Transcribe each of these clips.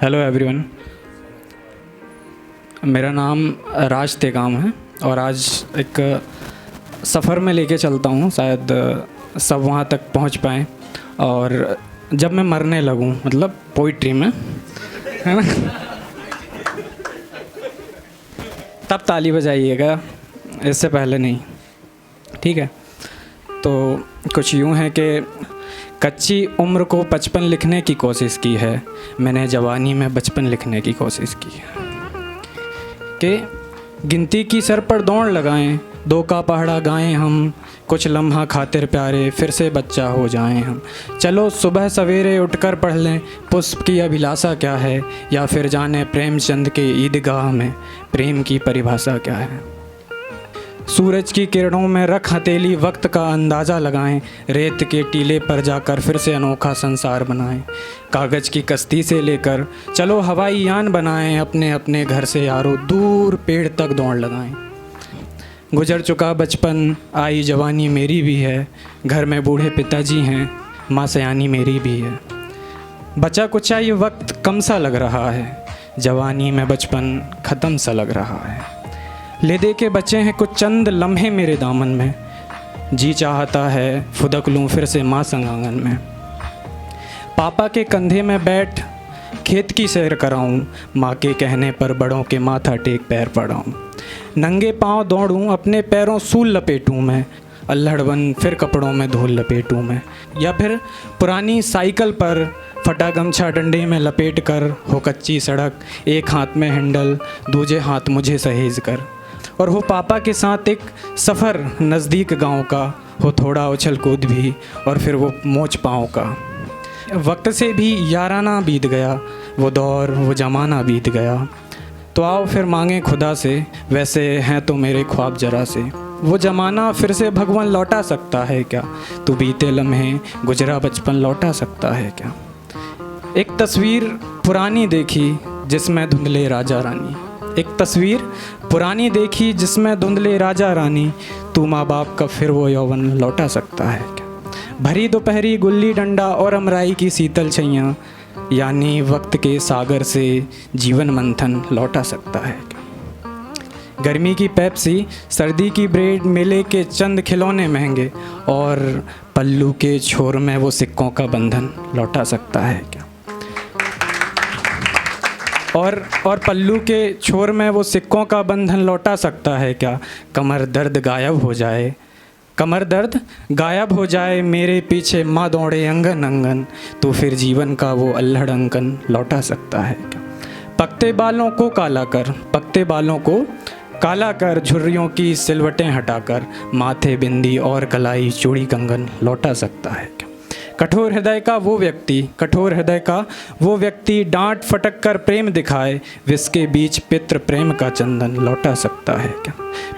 Hello everyone, मेरा नाम राज तेगाम है और आज एक सफ़र में लेके चलता हूँ। शायद सब वहाँ तक पहुँच पाएँ और जब मैं मरने लगूँ, मतलब पोइट्री में, है ना, तब ताली बजाइएगा, इससे पहले नहीं। ठीक है। तो कुछ यूँ है कि कच्ची उम्र को 55 लिखने की कोशिश की है, मैंने जवानी में बचपन लिखने की कोशिश की है। कि गिनती की सर पर दौड़ लगाएं, 2 का पहाड़ा गाएं हम, कुछ लम्हा खातिर प्यारे फिर से बच्चा हो जाएं हम। चलो सुबह सवेरे उठकर पढ़ लें पुष्प की अभिलाषा क्या है, या फिर जाने प्रेमचंद के ईदगाह में प्रेम की परिभाषा क्या है। सूरज की किरणों में रख हथेली वक्त का अंदाज़ा लगाएं, रेत के टीले पर जाकर फिर से अनोखा संसार बनाएं। कागज़ की कश्ती से लेकर चलो हवाई यान बनाएं, अपने अपने घर से यारो दूर पेड़ तक दौड़ लगाएं। गुजर चुका बचपन, आई जवानी मेरी भी है, घर में बूढ़े पिताजी हैं, माँ सयानी मेरी भी है। बचा कुचा ये वक्त कम सा लग रहा है, जवानी में बचपन ख़त्म सा लग रहा है। ले दे के बचे हैं कुछ चंद लम्हे मेरे दामन में, जी चाहता है फुदक लूँ फिर से माँ संग आंगन में। पापा के कंधे में बैठ खेत की सैर कराऊँ, माँ के कहने पर बड़ों के माथा टेक पैर पड़ाऊँ। नंगे पाँव दौड़ूँ अपने पैरों सूल लपेटूँ मैं, अल्हड़ बन फिर कपड़ों में धूल लपेटूँ मैं। या फिर पुरानी साइकिल पर फटा गमछा डंडे में लपेट कर, हो कच्ची सड़क एक हाथ में हैंडल दूजे हाथ मुझे सहेज कर। और हो पापा के साथ एक सफ़र नज़दीक गांव का, हो थोड़ा उछल कूद भी और फिर वो मोच पाँव का। वक्त से भी याराना बीत गया, वो दौर वो ज़माना बीत गया। तो आओ फिर मांगे खुदा से, वैसे हैं तो मेरे ख्वाब जरा से। वो ज़माना फिर से भगवान लौटा सकता है क्या, तू बीते लम्हे गुजरा बचपन लौटा सकता है क्या। एक तस्वीर पुरानी देखी जिसमें धुंधले राजा रानी, एक तस्वीर पुरानी देखी जिसमें धुंधले राजा रानी, तू माँ बाप का फिर वो यौवन लौटा सकता है क्या। भरी दोपहरी गुल्ली डंडा और अमराई की शीतल छैयाँ, यानी वक्त के सागर से जीवन मंथन लौटा सकता है क्या। गर्मी की पेप्सी, सर्दी की ब्रेड, मेले के चंद खिलौने महंगे, और पल्लू के छोर में वो सिक्कों का बंधन लौटा सकता है क्या। और पल्लू के छोर में वो सिक्कों का बंधन लौटा सकता है क्या। कमर दर्द गायब हो जाए, कमर दर्द गायब हो जाए, मेरे पीछे माँ दौड़े अंगन अंगन, तो फिर जीवन का वो अल्हड़ अंकन लौटा सकता है क्या। पकते बालों को काला कर, पकते बालों को काला कर, झुर्रियों की सिलवटें हटाकर, माथे बिंदी और कलाई चूड़ी कंगन लौटा सकता है क्या। कठोर हृदय का वो व्यक्ति, कठोर हृदय का वो व्यक्ति, डांट फटक कर प्रेम दिखाए, विसके बीच पितृ प्रेम का चंदन लौटा सकता है क्या।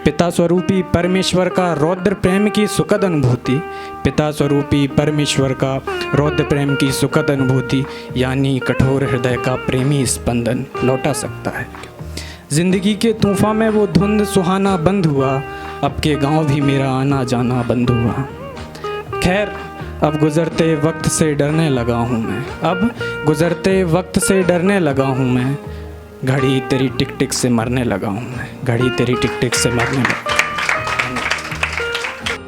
पिता स्वरूपी परमेश्वर का रौद्र प्रेम की सुखद अनुभूति, पिता स्वरूपी परमेश्वर का रौद्र प्रेम की सुखद अनुभूति, यानी कठोर हृदय का प्रेमी स्पंदन लौटा सकता है क्या। जिंदगी के तूफान में वो धुंध सुहाना बंद हुआ, अब के गाँव भी मेरा आना जाना बंद हुआ। खैर अब गुज़रते वक्त से डरने लगा हूँ मैं, अब गुज़रते वक्त से डरने लगा हूँ मैं, घड़ी तेरी टिक टिक से मरने लगा हूँ मैं, घड़ी तेरी टिक टिक से मरने लगा।